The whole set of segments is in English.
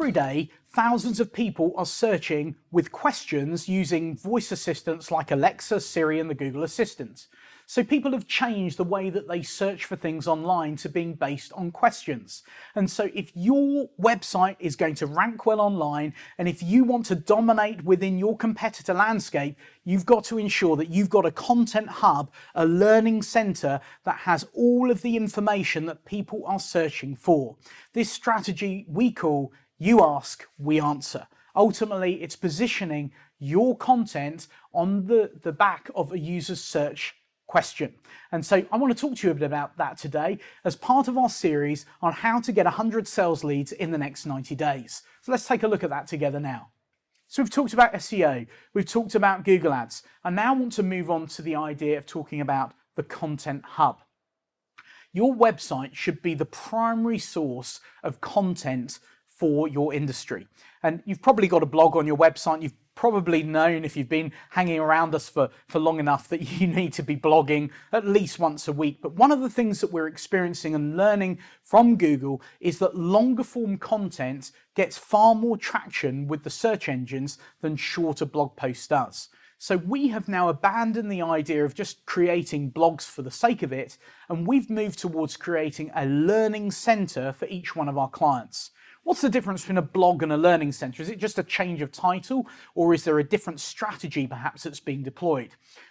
Every day, thousands of people are searching with questions using voice assistants like Alexa, Siri, and the Google Assistant. So people have changed the way that they search for things online to being based on questions. And so if your website is going to rank well online, and if you want to dominate within your competitor landscape, you've got to ensure that you've got a content hub, a learning center that has all of the information that people are searching for. This strategy we call You Ask, We Answer. Ultimately, it's positioning your content on the back of a user's search question. And so I want to talk to you a bit about that today as part of our series on how to get 100 sales leads in the next 90 days. So let's take a look at that together now. So we've talked about SEO, we've talked about Google Ads. I now want to move on to the idea of talking about the content hub. Your website should be the primary source of content for your industry. And you've probably got a blog on your website. You've probably known, if you've been hanging around us for long enough, that you need to be blogging at least once a week. But one of the things that we're experiencing and learning from Google is that longer form content gets far more traction with the search engines than shorter blog posts does. So we have now abandoned the idea of just creating blogs for the sake of it, and we've moved towards creating a learning center for each one of our clients. What's the difference between a blog and a learning center? Is it just a change of title, or is there a different strategy perhaps that's being deployed?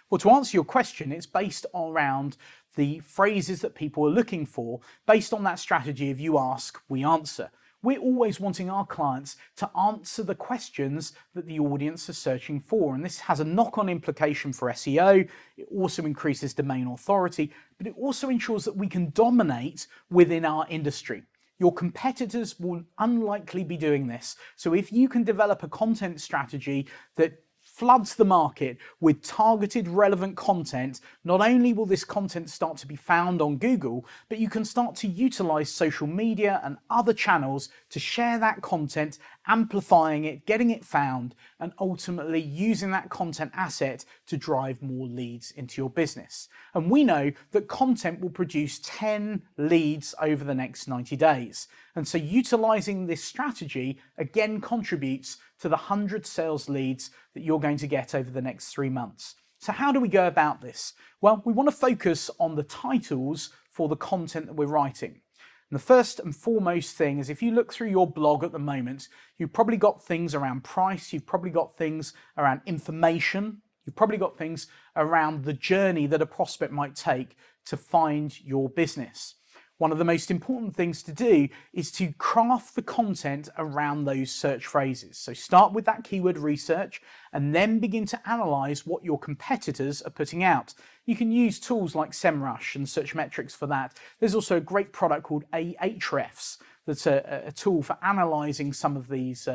Well, to answer your question, it's based around the phrases that people are looking for, based on that strategy of You Ask, We Answer. We're always wanting our clients to answer the questions that the audience are searching for. And this has a knock-on implication for SEO. It also increases domain authority, but it also ensures that we can dominate within our industry. Your competitors will unlikely be doing this. So if you can develop a content strategy that floods the market with targeted relevant content, not only will this content start to be found on Google, but you can start to utilize social media and other channels to share that content, amplifying it, getting it found, and ultimately using that content asset to drive more leads into your business. And we know that content will produce 10 leads over the next 90 days. And so utilizing this strategy again contributes to the 100 sales leads that you're going to get over the next 3 months. So how do we go about this? Well, we want to focus on the titles for the content that we're writing. And the first and foremost thing is, if you look through your blog at the moment, you've probably got things around price, you've probably got things around information, you've probably got things around the journey that a prospect might take to find your business. One of the most important things to do is to craft the content around those search phrases. So start with that keyword research and then begin to analyze what your competitors are putting out. You can use tools like SEMrush and search metrics for that. There's also a great product called Ahrefs that's a tool for analyzing some of these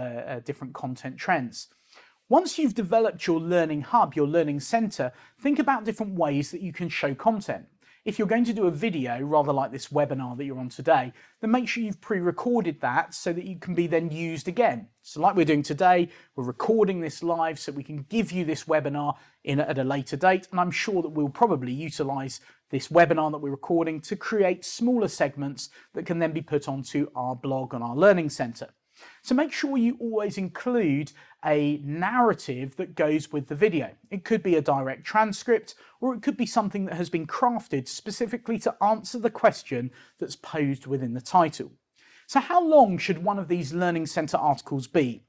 different content trends. Once you've developed your learning hub, your learning center, think about different ways that you can show content. If you're going to do a video, rather like this webinar that you're on today, then make sure you've pre-recorded that so that you can be then used again. So like we're doing today, we're recording this live so we can give you this webinar at a later date. And I'm sure that we'll probably utilize this webinar that we're recording to create smaller segments that can then be put onto our blog and our learning center. So make sure you always include a narrative that goes with the video. It could be a direct transcript, or it could be something that has been crafted specifically to answer the question that's posed within the title. So how long should one of these Learning Center articles be?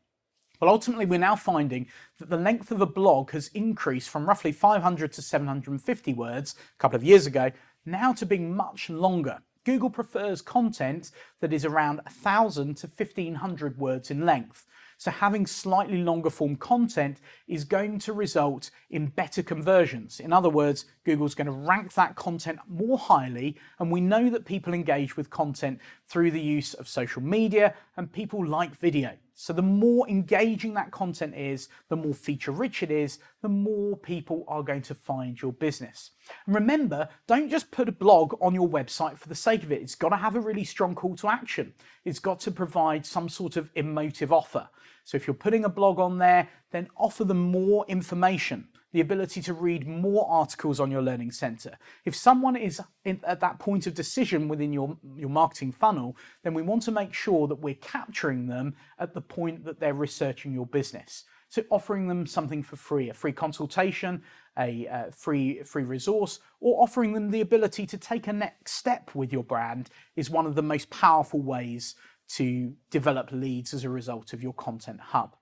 Well, ultimately, we're now finding that the length of a blog has increased from roughly 500 to 750 words a couple of years ago, now to being much longer. Google prefers content that is around 1,000 to 1,500 words in length. So having slightly longer form content is going to result in better conversions. In other words, Google's going to rank that content more highly, and we know that people engage with content through the use of social media, and people like video. So the more engaging that content is, the more feature rich it is, the more people are going to find your business. And remember, don't just put a blog on your website for the sake of it. It's got to have a really strong call to action. It's got to provide some sort of emotive offer. So if you're putting a blog on there, then offer them more information. the ability to read more articles on your learning center. If someone is at that point of decision within your marketing funnel, then we want to make sure that we're capturing them at the point that they're researching your business. So offering them something for free, a free consultation, a free resource, or offering them the ability to take a next step with your brand is one of the most powerful ways to develop leads as a result of your content hub.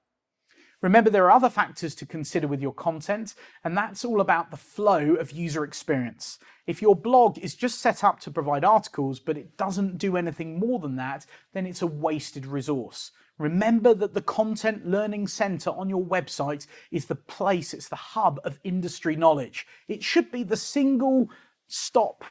Remember, there are other factors to consider with your content, and that's all about the flow of user experience. If your blog is just set up to provide articles, but it doesn't do anything more than that, then it's a wasted resource. Remember that the Content Learning Center on your website is the place, it's the hub of industry knowledge. It should be the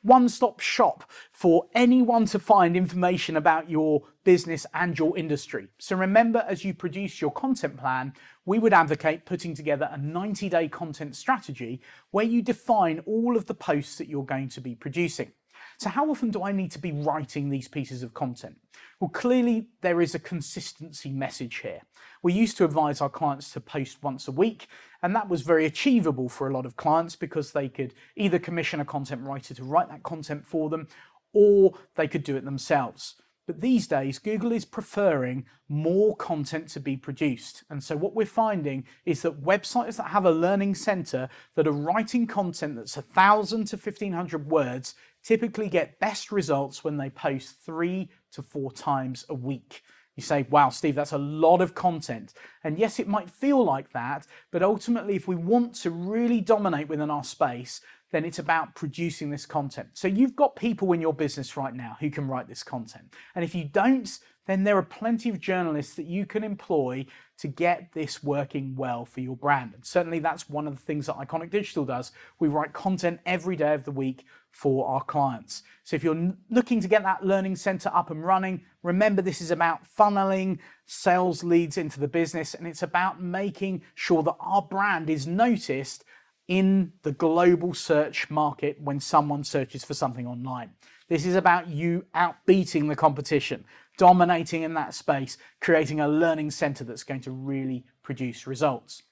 one-stop shop for anyone to find information about your business and your industry. So remember, as you produce your content plan, we would advocate putting together a 90-day content strategy where you define all of the posts that you're going to be producing. So how often do I need to be writing these pieces of content? Well, clearly there is a consistency message here. We used to advise our clients to post once a week, and that was very achievable for a lot of clients because they could either commission a content writer to write that content for them, or they could do it themselves. But these days, Google is preferring more content to be produced. And so what we're finding is that websites that have a learning center that are writing content that's 1,000 to 1,500 words typically get best results when they post 3 to 4 times a week. You say, wow, Steve, that's a lot of content. And yes, it might feel like that, but ultimately, if we want to really dominate within our space, then it's about producing this content. So you've got people in your business right now who can write this content. And if you don't, then there are plenty of journalists that you can employ to get this working well for your brand. And certainly that's one of the things that Iconic Digital does. We write content every day of the week for our clients. So if you're looking to get that learning center up and running, remember this is about funneling sales leads into the business, and it's about making sure that our brand is noticed in the global search market when someone searches for something online. This is about you outbeating the competition, dominating in that space, creating a learning center that's going to really produce results.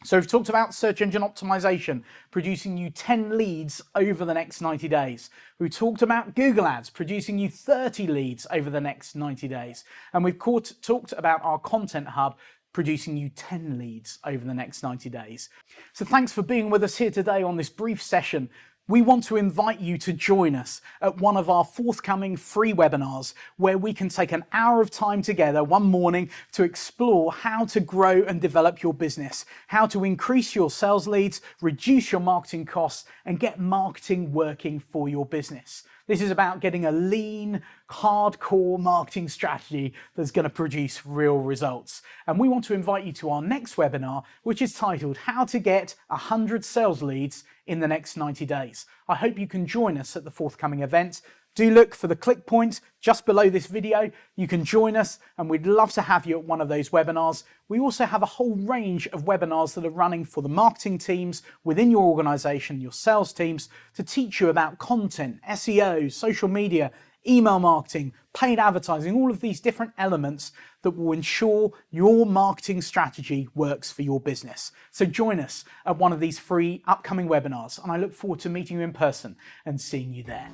So we've talked about search engine optimization, producing you 10 leads over the next 90 days. We've talked about Google Ads, producing you 30 leads over the next 90 days. And we've talked about our Content Hub, producing you 10 leads over the next 90 days. So thanks for being with us here today on this brief session. We want to invite you to join us at one of our forthcoming free webinars where we can take an hour of time together one morning to explore how to grow and develop your business, how to increase your sales leads, reduce your marketing costs, and get marketing working for your business. This is about getting a lean, hardcore marketing strategy that's going to produce real results. And we want to invite you to our next webinar, which is titled How to Get 100 Sales Leads in the Next 90 Days. I hope you can join us at the forthcoming event. Do look for the click points just below this video. You can join us and we'd love to have you at one of those webinars. We also have a whole range of webinars that are running for the marketing teams within your organization, your sales teams, to teach you about content, SEO, social media, email marketing, paid advertising, all of these different elements that will ensure your marketing strategy works for your business. So join us at one of these free upcoming webinars, and I look forward to meeting you in person and seeing you there.